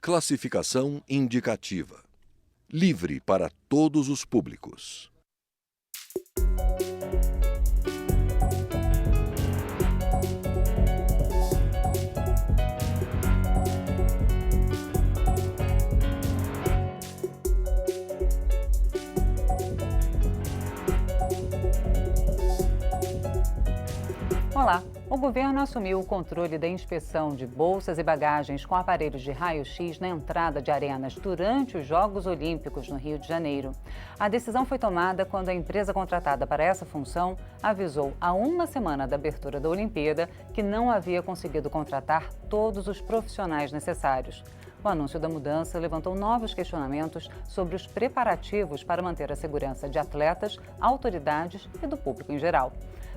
Classificação indicativa. Livre para todos os públicos. Olá! O governo assumiu o controle da inspeção de bolsas e bagagens com aparelhos de raio-x na entrada de arenas durante os Jogos Olímpicos no Rio de Janeiro. A decisão foi tomada quando a empresa contratada para essa função avisou há uma semana da abertura da Olimpíada que não havia conseguido contratar todos os profissionais necessários. O anúncio da mudança levantou novos questionamentos sobre os preparativos para manter a segurança de atletas, autoridades e do público em geral.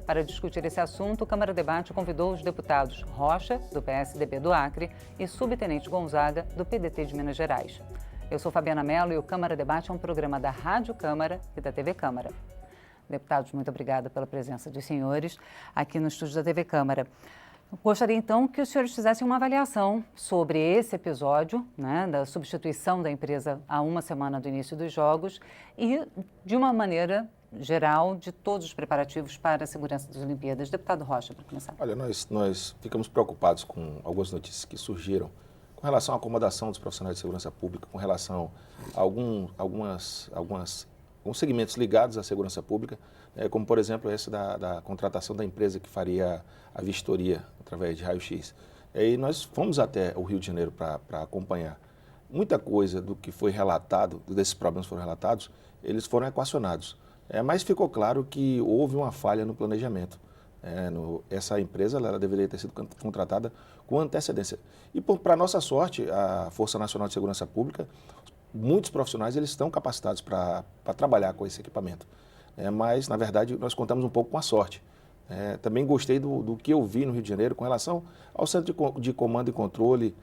Para discutir esse assunto, o Câmara Debate convidou os deputados Rocha, do PSDB do Acre, e Subtenente Gonzaga, do PDT de Minas Gerais. Eu sou Fabiana Mello e o Câmara Debate é um programa da Rádio Câmara e da TV Câmara. Deputados, muito obrigada pela presença dos senhores aqui no estúdio da TV Câmara. Gostaria, então, que os senhores fizessem uma avaliação sobre esse episódio, da substituição da empresa há uma semana do início dos Jogos e, de uma maneira geral, de todos os preparativos para a segurança das Olimpíadas. Deputado Rocha, para começar. Olha, nós ficamos preocupados com algumas notícias que surgiram com relação à acomodação dos profissionais de segurança pública, com relação a alguns segmentos ligados à segurança pública, como, por exemplo, esse da contratação da empresa que faria a vistoria através de raio-x. E aí nós fomos até o Rio de Janeiro para acompanhar. Muita coisa do que foi relatado, desses problemas foram relatados, eles foram equacionados. Mas ficou claro que houve uma falha no planejamento. Essa empresa ela deveria ter sido contratada com antecedência. E, para nossa sorte, a Força Nacional de Segurança Pública, muitos profissionais eles estão capacitados para trabalhar com esse equipamento. Mas, na verdade, nós contamos um pouco com a sorte. Também gostei do que eu vi no Rio de Janeiro com relação ao Centro de Comando e Controle,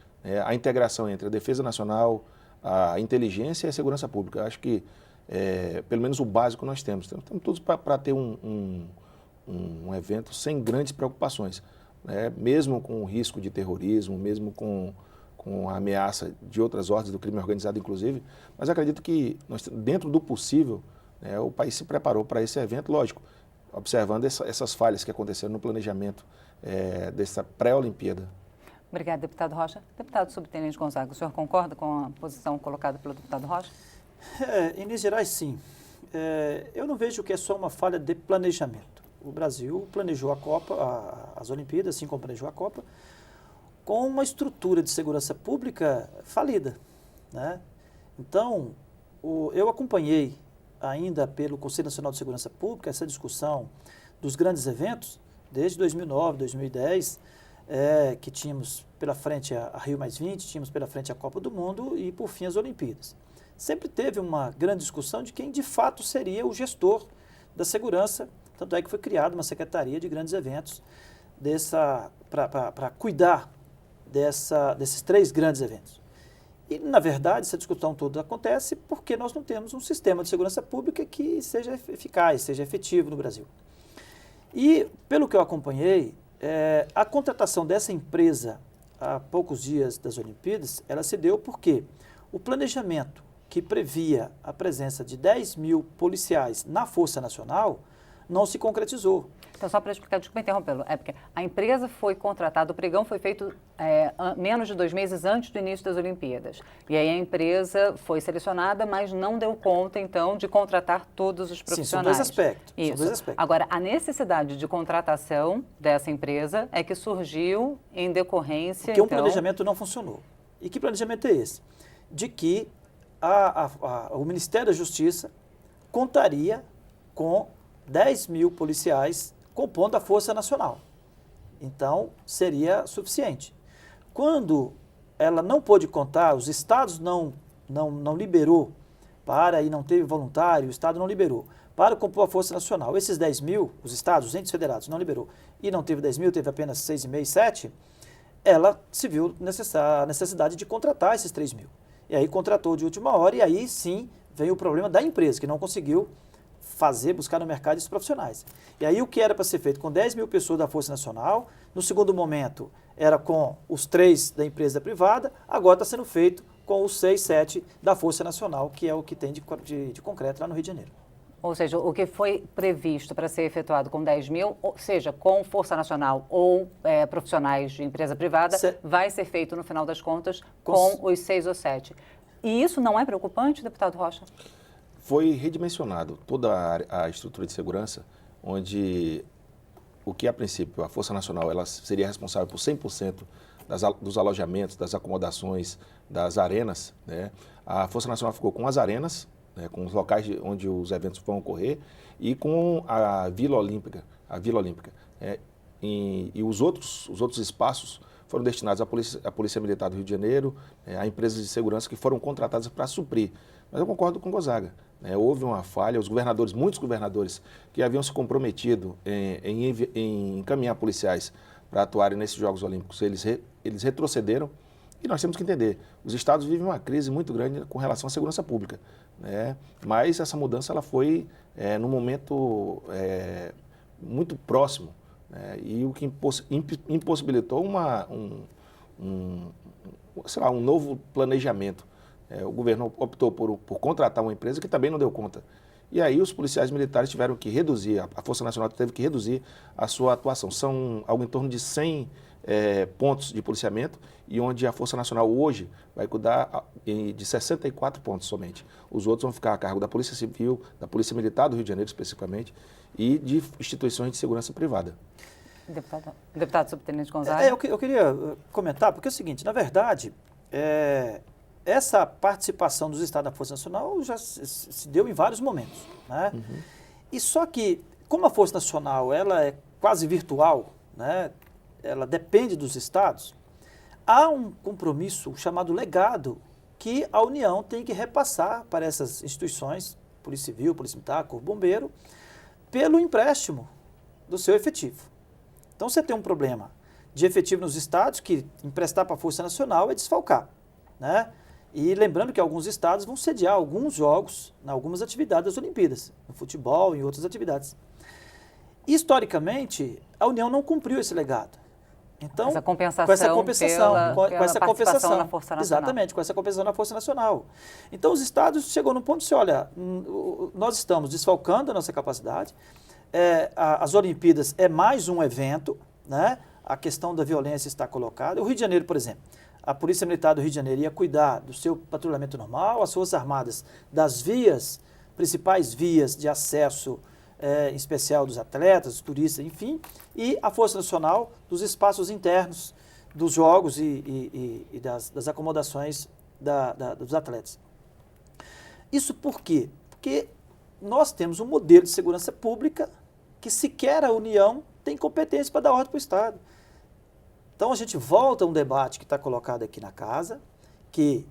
a integração entre a Defesa Nacional, a inteligência e a segurança pública. Eu acho que pelo menos o básico nós temos. Temos todos para ter um evento sem grandes preocupações, mesmo com o risco de terrorismo, mesmo com a ameaça de outras ordens do crime organizado, inclusive, mas acredito que dentro do possível, o país se preparou para esse evento, lógico, observando essas falhas que aconteceram no planejamento dessa pré-Olimpíada. Obrigada, deputado Rocha. Deputado Subtenente Gonzaga, o senhor concorda com a posição colocada pelo deputado Rocha? Em Minas Gerais, sim. Eu não vejo que é só uma falha de planejamento. O Brasil planejou a Copa, as Olimpíadas, assim como planejou a Copa, com uma estrutura de segurança pública falida, Então, eu acompanhei ainda pelo Conselho Nacional de Segurança Pública essa discussão dos grandes eventos, desde 2009, 2010, que tínhamos pela frente a Rio+20, tínhamos pela frente a Copa do Mundo e, por fim, as Olimpíadas. Sempre teve uma grande discussão de quem, de fato, seria o gestor da segurança, tanto é que foi criada uma secretaria de grandes eventos para cuidar desses três grandes eventos. E, na verdade, essa discussão toda acontece porque nós não temos um sistema de segurança pública que seja eficaz, seja efetivo no Brasil. E, pelo que eu acompanhei, a contratação dessa empresa há poucos dias das Olimpíadas, ela se deu porque o planejamento que previa a presença de 10 mil policiais na Força Nacional não se concretizou. Então, só para explicar, desculpa interrompê-lo, porque a empresa foi contratada, o pregão foi feito menos de 2 meses antes do início das Olimpíadas. E aí a empresa foi selecionada, mas não deu conta, então, de contratar todos os profissionais. Sim, são dois aspectos. Isso. São dois aspectos. Agora, a necessidade de contratação dessa empresa é que surgiu em decorrência, porque um planejamento não funcionou. E que planejamento é esse? De que o Ministério da Justiça contaria com 10 mil policiais compondo a Força Nacional. Então, seria suficiente. Quando ela não pôde contar, os estados não liberou e não teve voluntário, o estado não liberou, para compor a Força Nacional. Esses 10 mil, os estados, os entes federados, não liberou, e não teve 10 mil, teve apenas 6,5, 7, ela se viu a necessidade de contratar esses 3 mil. E aí contratou de última hora, e aí sim veio o problema da empresa, que não conseguiu buscar no mercado esses profissionais. E aí o que era para ser feito com 10 mil pessoas da Força Nacional, no segundo momento era com os 3 da empresa privada, agora está sendo feito com os 6, 7 da Força Nacional, que é o que tem de concreto lá no Rio de Janeiro. Ou seja, o que foi previsto para ser efetuado com 10 mil, seja com Força Nacional ou profissionais de empresa privada, vai ser feito, no final das contas, com os 6 ou 7. E isso não é preocupante, deputado Rocha? Foi redimensionado toda a estrutura de segurança, onde o que, a princípio, a Força Nacional ela seria responsável por 100% dos alojamentos, das acomodações, das arenas, né? A Força Nacional ficou com as arenas, né, com os locais onde os eventos vão ocorrer, e com a Vila Olímpica, e os outros espaços foram destinados à Polícia Militar do Rio de Janeiro, a empresas de segurança que foram contratadas para suprir. Mas eu concordo com o Gonzaga, né? Houve uma falha, muitos governadores que haviam se comprometido em encaminhar policiais para atuarem nesses Jogos Olímpicos, eles retrocederam. E nós temos que entender, os estados vivem uma crise muito grande com relação à segurança pública, né? Mas essa mudança ela foi num momento muito próximo, né? E o que impossibilitou um novo planejamento. O governo optou por contratar uma empresa que também não deu conta. E aí os policiais militares tiveram que reduzir, a Força Nacional teve que reduzir a sua atuação. São algo em torno de 100 pontos de policiamento, e onde a Força Nacional hoje vai cuidar de 64 pontos somente. Os outros vão ficar a cargo da Polícia Civil, da Polícia Militar do Rio de Janeiro especificamente, e de instituições de segurança privada. Deputado Subtenente Gonzaga. Eu queria comentar, porque é o seguinte, na verdade, essa participação dos estados da Força Nacional já se deu em vários momentos, né? Uhum. E só que, como a Força Nacional ela é quase virtual, né? Ela depende dos estados, há um compromisso chamado legado que a União tem que repassar para essas instituições, Polícia Civil, Polícia Militar, Corpo Bombeiro, pelo empréstimo do seu efetivo. Então você tem um problema de efetivo nos estados, que emprestar para a Força Nacional é desfalcar, né? E lembrando que alguns estados vão sediar alguns jogos, algumas atividades das Olimpíadas, no futebol e em outras atividades. Historicamente, a União não cumpriu esse legado. Então, essa compensação com essa compensação na Força Nacional. Exatamente, com essa compensação na Força Nacional. Então, os estados chegou num ponto de dizer, olha, nós estamos desfalcando a nossa capacidade, as Olimpíadas é mais um evento, né? A questão da violência está colocada. O Rio de Janeiro, por exemplo, a Polícia Militar do Rio de Janeiro ia cuidar do seu patrulhamento normal, as Forças Armadas das principais vias de acesso em especial dos atletas, dos turistas, enfim, e a Força Nacional dos espaços internos dos jogos e das acomodações dos atletas. Isso por quê? Porque nós temos um modelo de segurança pública que sequer a União tem competência para dar ordem para o Estado. Então a gente volta a um debate que está colocado aqui na casa, que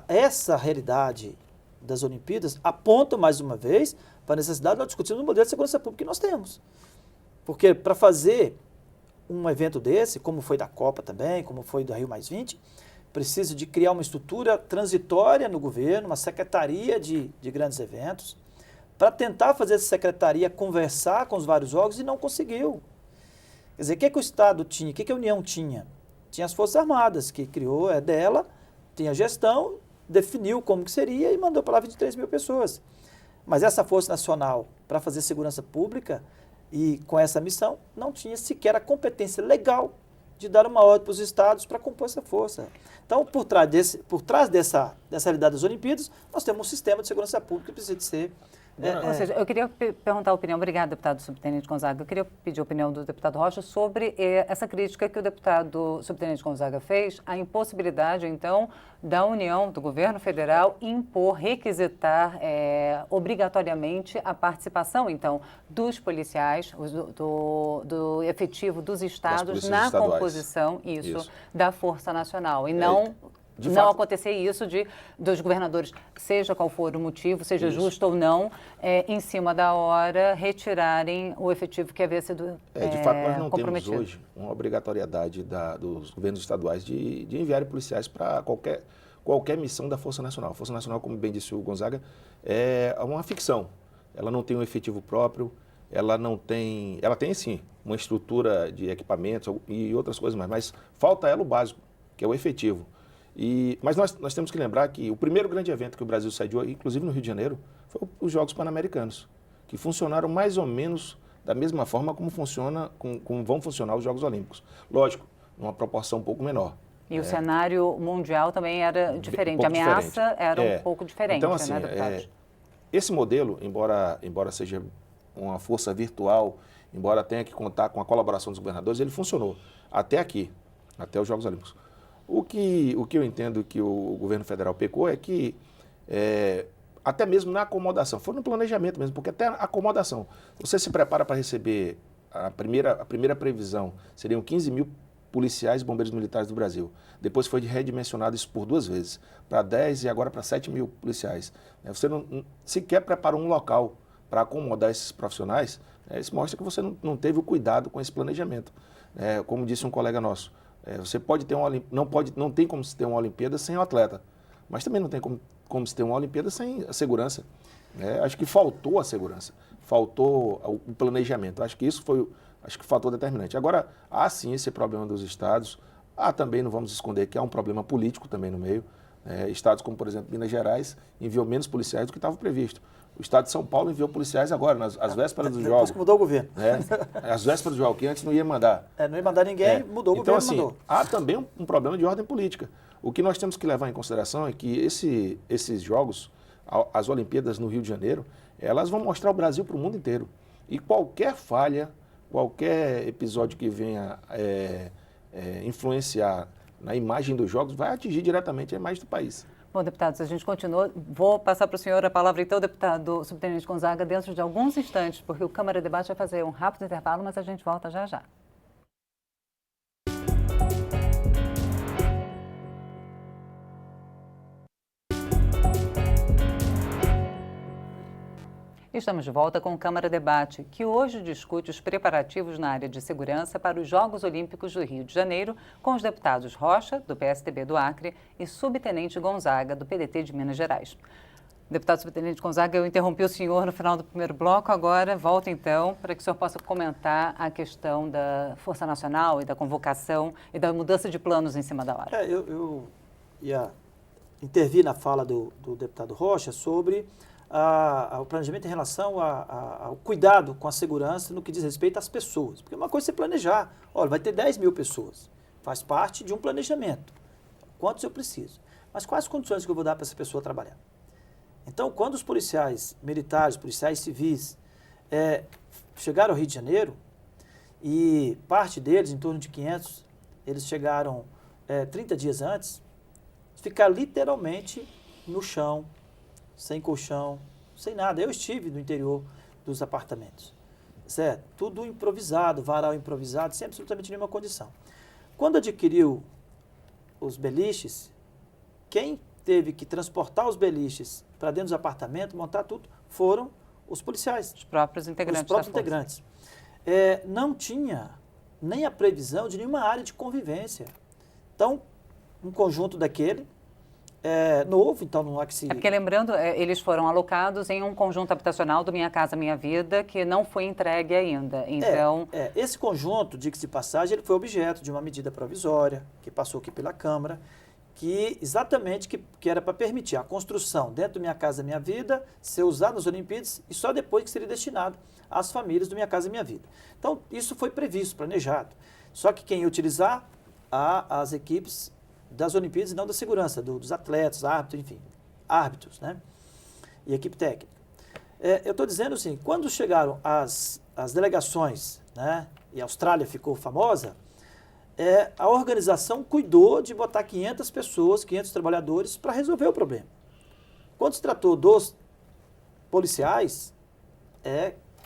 essa realidade das Olimpíadas aponta mais uma vez para a necessidade de nós discutirmos o modelo de segurança pública que nós temos. Porque para fazer um evento desse, como foi da Copa também, como foi do Rio+20, precisa de criar uma estrutura transitória no governo, uma secretaria de grandes eventos, para tentar fazer essa secretaria conversar com os vários jogos e não conseguiu. Quer dizer, o que o Estado tinha, o que a União tinha? Tinha as Forças Armadas, que criou, dela, tinha a gestão, definiu como que seria e mandou para lá 23 mil pessoas. Mas essa Força Nacional, para fazer segurança pública e com essa missão, não tinha sequer a competência legal de dar uma ordem para os estados para compor essa força. Então, por trás dessa realidade das Olimpíadas, nós temos um sistema de segurança pública que precisa de ser... Ou seja, eu queria perguntar a opinião, obrigada, deputado subtenente Gonzaga, eu queria pedir a opinião do deputado Rocha sobre essa crítica que o deputado subtenente Gonzaga fez, a impossibilidade, então, da União, do governo federal, impor, requisitar obrigatoriamente a participação, então, dos policiais, do efetivo dos estados na composição, da Força Nacional, e não acontecer isso dos governadores, seja qual for o motivo, seja justo ou não, em cima da hora, retirarem o efetivo que havia sido de fato, nós não temos hoje uma obrigatoriedade dos governos estaduais de enviarem policiais para qualquer missão da Força Nacional. A Força Nacional, como bem disse o Gonzaga, é uma ficção. Ela não tem um efetivo próprio, ela tem sim uma estrutura de equipamentos e outras coisas mais, mas falta ela o básico, que é o efetivo. Mas nós temos que lembrar que o primeiro grande evento que o Brasil sediou, inclusive no Rio de Janeiro, foi os Jogos Pan-Americanos, que funcionaram mais ou menos da mesma forma como vão funcionar os Jogos Olímpicos. Lógico, numa proporção um pouco menor. E o cenário mundial também era diferente, a ameaça era um pouco diferente, então, assim, né, deputado? Esse modelo, embora seja uma força virtual, embora tenha que contar com a colaboração dos governadores, ele funcionou até aqui, até os Jogos Olímpicos. O que eu entendo que o governo federal pecou é que, até mesmo na acomodação, foi no planejamento mesmo, porque até a acomodação, você se prepara para receber, a primeira previsão seriam 15 mil policiais e bombeiros militares do Brasil. Depois foi redimensionado isso por 2 vezes, para 10 e agora para 7 mil policiais. Você não sequer preparou um local para acomodar esses profissionais, isso mostra que você não teve o cuidado com esse planejamento. Como disse um colega nosso, você pode ter não tem como se ter uma Olimpíada sem o atleta, mas também não tem como se ter uma Olimpíada sem a segurança. Acho que faltou a segurança, faltou o planejamento. Acho que isso foi o fator determinante. Agora, há sim esse problema dos estados, também não vamos esconder que há um problema político também no meio. Estados como, por exemplo, Minas Gerais enviou menos policiais do que estava previsto. O estado de São Paulo enviou policiais agora, às vésperas do jogo. Depois que mudou o governo. Às vésperas do jogo, que antes não ia mandar. Não ia mandar ninguém, mudou o então, governo, assim, mandou. há também um problema de ordem política. O que nós temos que levar em consideração é que esses jogos, as Olimpíadas no Rio de Janeiro, elas vão mostrar o Brasil para o mundo inteiro. E qualquer falha, qualquer episódio que venha influenciar na imagem dos jogos vai atingir diretamente a imagem do país. Bom, deputados, a gente continua. Vou passar para o senhor a palavra, então, deputado subtenente Gonzaga, dentro de alguns instantes, porque o Câmara Debate vai fazer um rápido intervalo, mas a gente volta já já. Estamos de volta com o Câmara Debate, que hoje discute os preparativos na área de segurança para os Jogos Olímpicos do Rio de Janeiro, com os deputados Rocha, do PSDB do Acre, e subtenente Gonzaga, do PDT de Minas Gerais. Deputado subtenente Gonzaga, eu interrompi o senhor no final do primeiro bloco, agora volto então para que o senhor possa comentar a questão da Força Nacional e da convocação e da mudança de planos em cima da hora. Eu ia intervir na fala do deputado Rocha sobre o planejamento em relação ao cuidado com a segurança no que diz respeito às pessoas. Porque uma coisa é você planejar, olha, vai ter 10 mil pessoas, faz parte de um planejamento. Quantos eu preciso? Mas quais condições que eu vou dar para essa pessoa trabalhar? Então, quando os policiais militares, policiais civis, chegaram ao Rio de Janeiro, e parte deles, em torno de 500, eles chegaram 30 dias antes, ficar literalmente no chão, sem colchão, sem nada. Eu estive no interior dos apartamentos, certo? Tudo improvisado, varal improvisado, sem absolutamente nenhuma condição. Quando adquiriu os beliches, quem teve que transportar os beliches para dentro dos apartamentos, montar tudo, foram os policiais. Os próprios integrantes. Os próprios integrantes. Não tinha nem a previsão de nenhuma área de convivência. Então, um conjunto daquele novo, então não há que se... porque lembrando, eles foram alocados em um conjunto habitacional do Minha Casa Minha Vida, que não foi entregue ainda, então... Esse conjunto, diga-se de passagem, ele foi objeto de uma medida provisória, que passou aqui pela Câmara, que exatamente que era para permitir a construção dentro do Minha Casa Minha Vida, ser usado nas Olimpíadas, e só depois que seria destinado às famílias do Minha Casa Minha Vida. Então, isso foi previsto, planejado. Só que quem ia utilizar as equipes das Olimpíadas e não da segurança, dos atletas, árbitros, enfim, árbitros, né? E equipe técnica. Eu estou dizendo assim, quando chegaram as delegações, né? E a Austrália ficou famosa, a organização cuidou de botar 500 pessoas, 500 trabalhadores para resolver o problema. Quando se tratou dos policiais,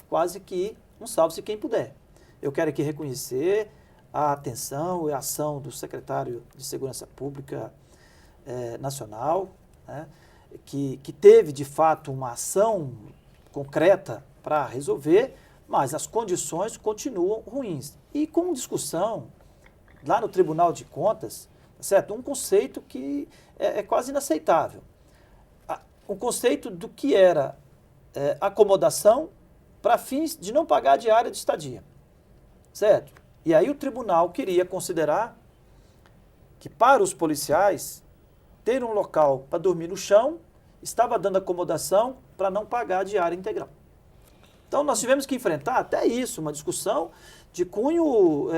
quase que um salve-se quem puder. Eu quero aqui reconhecer a atenção e a ação do secretário de Segurança Pública Nacional, né, que teve, de fato, uma ação concreta para resolver, mas as condições continuam ruins. E com discussão lá no Tribunal de Contas, certo? Um conceito que é quase inaceitável. Um conceito do que era acomodação para fins de não pagar a diária de estadia, certo? E aí o tribunal queria considerar que para os policiais ter um local para dormir no chão, estava dando acomodação para não pagar a diária integral. Então, nós tivemos que enfrentar até isso, uma discussão de cunho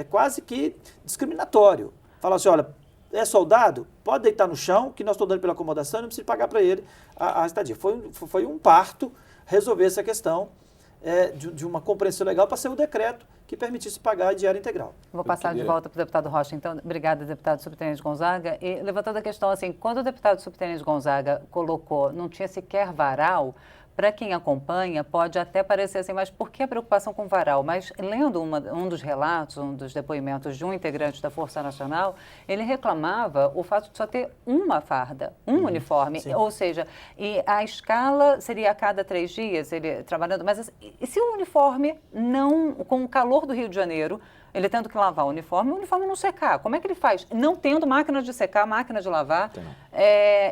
quase que discriminatório. Falar assim, olha, é soldado? Pode deitar no chão, que nós estamos dando pela acomodação, não precisa pagar para ele a estadia. Foi um parto resolver essa questão de uma compreensão legal para ser um decreto que permitisse pagar a diária integral. Vou passar de volta para o deputado Rocha. Então, obrigada, deputado subtenente Gonzaga. E levantando a questão assim, quando o deputado subtenente Gonzaga colocou, não tinha sequer varal, para quem acompanha, pode até parecer assim, mas por que a preocupação com varal? Mas lendo um dos relatos, um dos depoimentos de um integrante da Força Nacional, ele reclamava o fato de só ter uma farda, um uniforme, sim. Ou seja, e a escala seria a cada 3 dias, ele trabalhando, mas e se o uniforme não, com o calor do Rio de Janeiro, ele tendo que lavar o uniforme não secar. Como é que ele faz? Não tendo máquina de secar, máquina de lavar,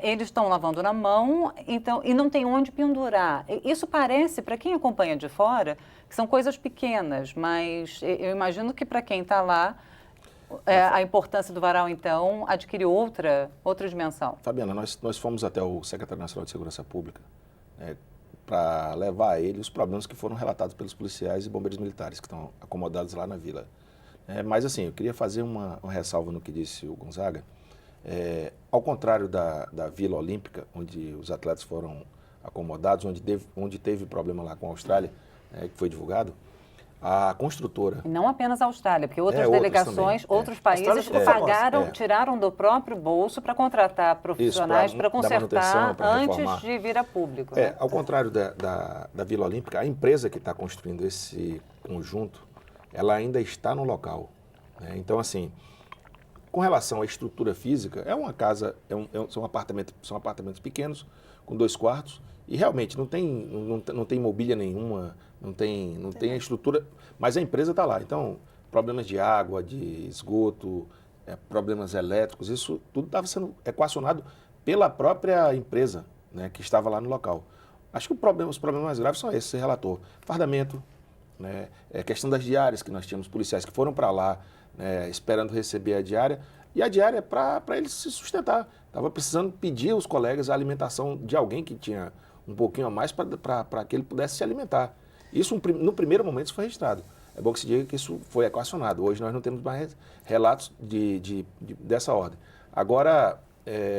eles estão lavando na mão, então, e não tem onde pendurar. Isso parece, para quem acompanha de fora, que são coisas pequenas, mas eu imagino que para quem está lá, a importância do varal, então, adquire outra dimensão. Fabiana, nós fomos até o Secretário Nacional de Segurança Pública para levar a ele os problemas que foram relatados pelos policiais e bombeiros militares que estão acomodados lá na vila. Mas assim, eu queria fazer uma ressalva no que disse o Gonzaga. Ao contrário da Vila Olímpica, onde os atletas foram acomodados, onde teve problema lá com a Austrália, que foi divulgado, a construtora... E não apenas a Austrália, porque outras outras delegações, também, outros países pagaram, tiraram do próprio bolso para contratar profissionais para consertar antes de vir a público. Ao contrário da Vila Olímpica, a empresa que está construindo esse conjunto, ela ainda está no local. Então, assim, com relação à estrutura física, é uma casa, são apartamentos pequenos, com 2 quartos, e realmente não tem mobília nenhuma, não tem a estrutura, mas a empresa está lá. Então, problemas de água, de esgoto, problemas elétricos, isso tudo estava sendo equacionado pela própria empresa, que estava lá no local. Acho que os problemas mais graves são esses, você relatou. Fardamento, questão das diárias, que nós tínhamos policiais que foram para lá esperando receber a diária, e a diária é para ele se sustentar. Estava precisando pedir aos colegas a alimentação de alguém que tinha um pouquinho a mais para que ele pudesse se alimentar. Isso, no primeiro momento, isso foi registrado. É bom que se diga que isso foi equacionado. Hoje nós não temos mais relatos dessa ordem. Agora,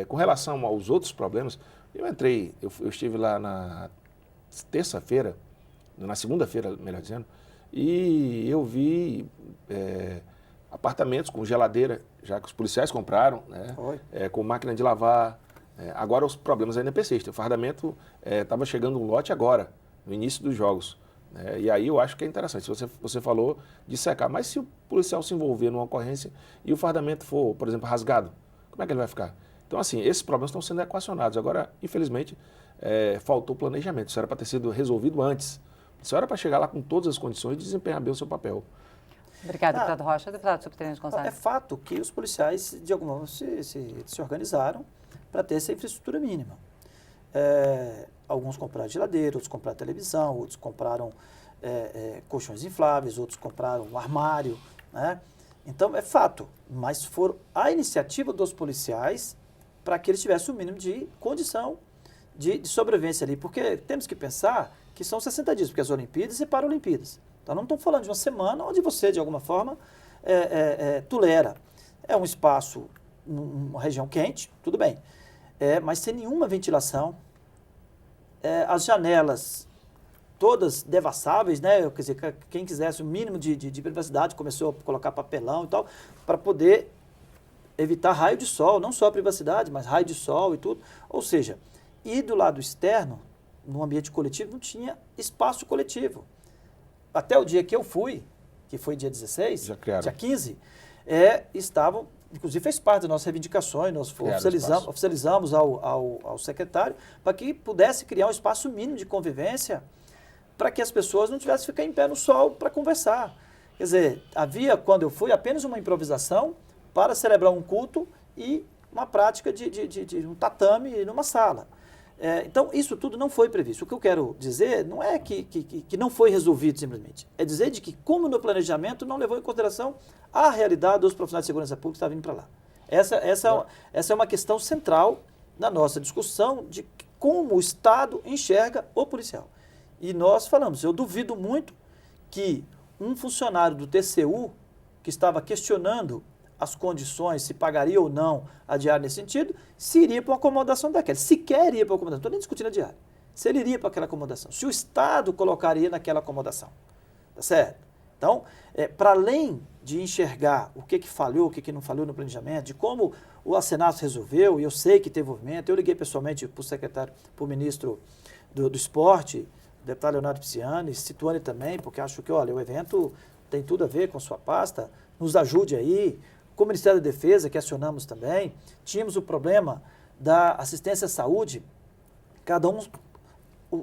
com relação aos outros problemas, eu estive lá na terça-feira, na segunda-feira, melhor dizendo, e eu vi apartamentos com geladeira, já que os policiais compraram, com máquina de lavar. Agora os problemas ainda persistem. O fardamento estava chegando um lote agora, no início dos jogos. E aí eu acho que é interessante. Você falou de secar, mas se o policial se envolver numa ocorrência e o fardamento for, por exemplo, rasgado, como é que ele vai ficar? Então, assim, esses problemas estão sendo equacionados. Agora, infelizmente, faltou planejamento. Isso era para ter sido resolvido antes. Isso era para chegar lá com todas as condições de desempenhar bem o seu papel. Obrigada, deputado Rocha. Deputado subtenente Gonzaga. É fato que os policiais, de alguma forma, se organizaram para ter essa infraestrutura mínima. Alguns compraram geladeira, outros compraram televisão, outros compraram colchões infláveis, outros compraram um armário, Então, é fato, mas foram a iniciativa dos policiais para que eles tivessem o mínimo de condição de sobrevivência ali, porque temos que pensar que são 60 dias, porque as Olimpíadas e Paralimpíadas. Então, não estamos falando de uma semana onde você, de alguma forma, tolera. É um espaço, uma região quente, tudo bem, mas sem nenhuma ventilação, as janelas todas devassáveis, Quer dizer, quem quisesse o mínimo de privacidade começou a colocar papelão e tal, para poder evitar raio de sol, não só a privacidade, mas raio de sol e tudo. Ou seja, e do lado externo, no ambiente coletivo, não tinha espaço coletivo. Até o dia que eu fui, que foi dia 16, dia 15, estavam, inclusive fez parte das nossas reivindicações, nós oficializamos ao secretário para que pudesse criar um espaço mínimo de convivência para que as pessoas não tivessem que ficar em pé no sol para conversar. Quer dizer, havia, quando eu fui, apenas uma improvisação para celebrar um culto e uma prática de um tatame numa sala. Então, isso tudo não foi previsto. O que eu quero dizer não é que não foi resolvido simplesmente. É dizer de que, como no planejamento, não levou em consideração a realidade dos profissionais de segurança pública que estavam vindo para lá. Essa é uma questão central na nossa discussão de como o Estado enxerga o policial. E nós falamos, eu duvido muito que um funcionário do TCU que estava questionando as condições, se pagaria ou não a diária nesse sentido, se iria para uma acomodação daquela. Sequer iria para uma acomodação, não estou nem discutindo a diária. Se ele iria para aquela acomodação, se o Estado colocaria naquela acomodação, tá certo? Então, para além de enxergar o que falhou, o que não falhou no planejamento, de como o Asenato resolveu, e eu sei que teve movimento, eu liguei pessoalmente para o secretário, para o ministro do Esporte, o deputado Leonardo Pisciani, situando também, porque acho que, olha, o evento tem tudo a ver com a sua pasta, nos ajude aí. Com o Ministério da Defesa, que acionamos também, tínhamos o problema da assistência à saúde, cada um,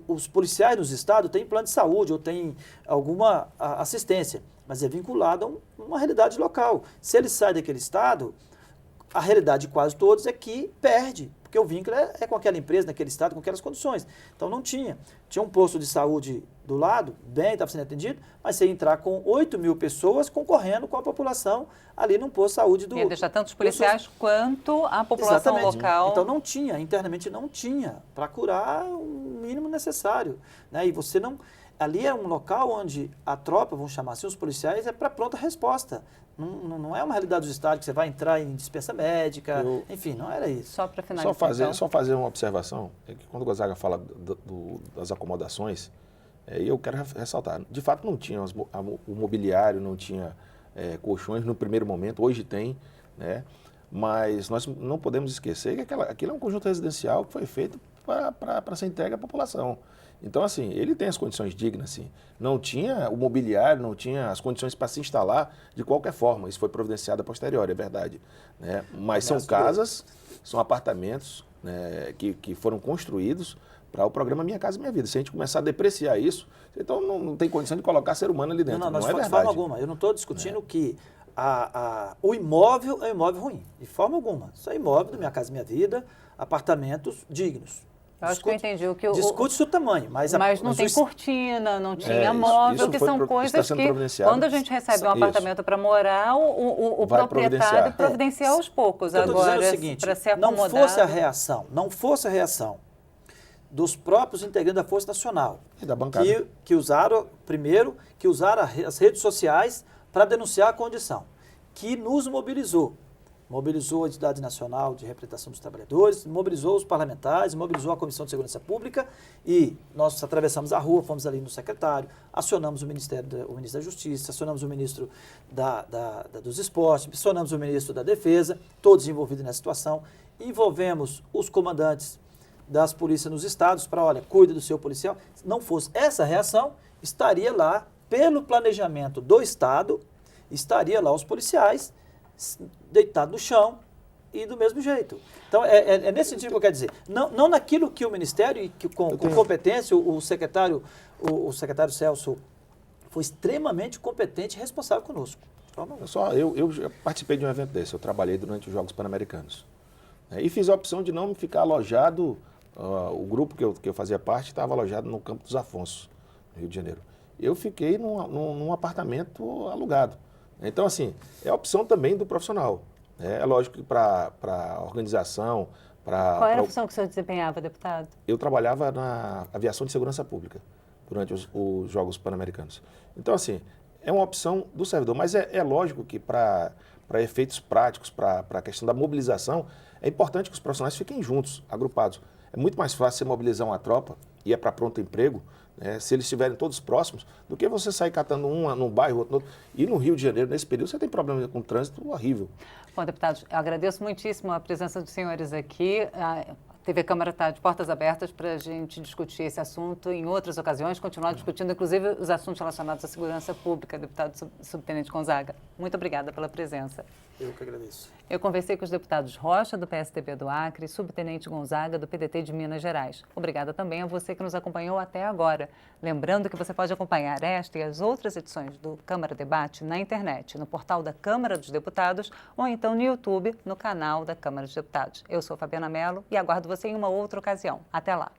os policiais dos estados têm plano de saúde ou têm alguma assistência, mas é vinculado a uma realidade local. Se ele sai daquele estado, a realidade de quase todos é que perde, porque o vínculo é com aquela empresa, naquele estado, com aquelas condições. Então não tinha. Tinha um posto de saúde do lado, bem, estava sendo atendido, mas você ia entrar com 8 mil pessoas concorrendo com a população ali num posto de saúde do... Ia deixar tanto os policiais quanto a população Exatamente. local. Então não tinha, internamente não tinha, para curar o mínimo necessário. Né? E você não... Ali é um local onde a tropa, vamos chamar assim, os policiais, é para pronta resposta. Não é uma realidade do Estado que você vai entrar em dispensa médica, enfim, não era isso. Só para finalizar. Só fazer uma observação, é que quando o Gonzaga fala das acomodações, eu quero ressaltar, de fato não tinha o mobiliário, não tinha colchões no primeiro momento, hoje tem, né? Mas nós não podemos esquecer que aquilo é um conjunto residencial que foi feito para ser entregue à população. Então, assim, ele tem as condições dignas, sim. Não tinha o mobiliário, não tinha as condições para se instalar de qualquer forma. Isso foi providenciado a posteriori, é verdade. Né? Mas são casas, são apartamentos, né, que foram construídos para o programa Minha Casa Minha Vida. Se a gente começar a depreciar isso, então não tem condição de colocar ser humano ali dentro. Não é verdade. De forma alguma. Eu não estou discutindo que o imóvel é um imóvel ruim. De forma alguma. Isso é imóvel do Minha Casa Minha Vida, apartamentos dignos. Eu acho que eu entendi o que discute-se o tamanho, mas não tem cortina, não tinha móvel, que são coisas que, quando a gente recebe um apartamento para morar, o proprietário providencia aos poucos. Agora, o seguinte, para ser não fosse a reação dos próprios integrantes da Força Nacional, e da bancada, que usaram as redes sociais para denunciar a condição, que nos mobilizou a Entidade Nacional de Representação dos Trabalhadores, mobilizou os parlamentares, mobilizou a Comissão de Segurança Pública e nós atravessamos a rua, fomos ali no secretário, acionamos o ministro da Justiça, acionamos o ministro dos Esportes, acionamos o ministro da Defesa, todos envolvidos nessa situação, envolvemos os comandantes das polícias nos estados para, olha, cuida do seu policial. Se não fosse essa reação, estaria lá, pelo planejamento do Estado, estaria lá os policiais deitado no chão e do mesmo jeito. Então, é nesse sentido que eu quero dizer. Não naquilo que o Ministério, que com competência, o secretário Celso foi extremamente competente e responsável conosco. Eu já participei de um evento desse, eu trabalhei durante os Jogos Pan-Americanos. E fiz a opção de não ficar alojado, o grupo que eu fazia parte estava alojado no Campo dos Afonsos, no Rio de Janeiro. Eu fiquei num apartamento alugado. Então, assim, é a opção também do profissional. É lógico que para a organização... Qual era a função que o senhor desempenhava, deputado? Eu trabalhava na aviação de segurança pública durante os Jogos Pan-Americanos. Então, assim, é uma opção do servidor. Mas é lógico que para efeitos práticos, para a questão da mobilização, é importante que os profissionais fiquem juntos, agrupados. É muito mais fácil você mobilizar uma tropa e para pronto emprego, né, se eles estiverem todos próximos, do que você sair catando um num bairro, outro no outro. E no Rio de Janeiro, nesse período, você tem problema com trânsito horrível. Bom, deputados, eu agradeço muitíssimo a presença dos senhores aqui. A TV Câmara está de portas abertas para a gente discutir esse assunto em outras ocasiões, continuar discutindo, inclusive, os assuntos relacionados à segurança pública, deputado subtenente Gonzaga. Muito obrigada pela presença. Eu que agradeço. Eu conversei com os deputados Rocha, do PSDB do Acre, e subtenente Gonzaga, do PDT de Minas Gerais. Obrigada também a você que nos acompanhou até agora. Lembrando que você pode acompanhar esta e as outras edições do Câmara Debate na internet, no portal da Câmara dos Deputados ou então no YouTube, no canal da Câmara dos Deputados. Eu sou Fabiana Mello e aguardo você em uma outra ocasião. Até lá.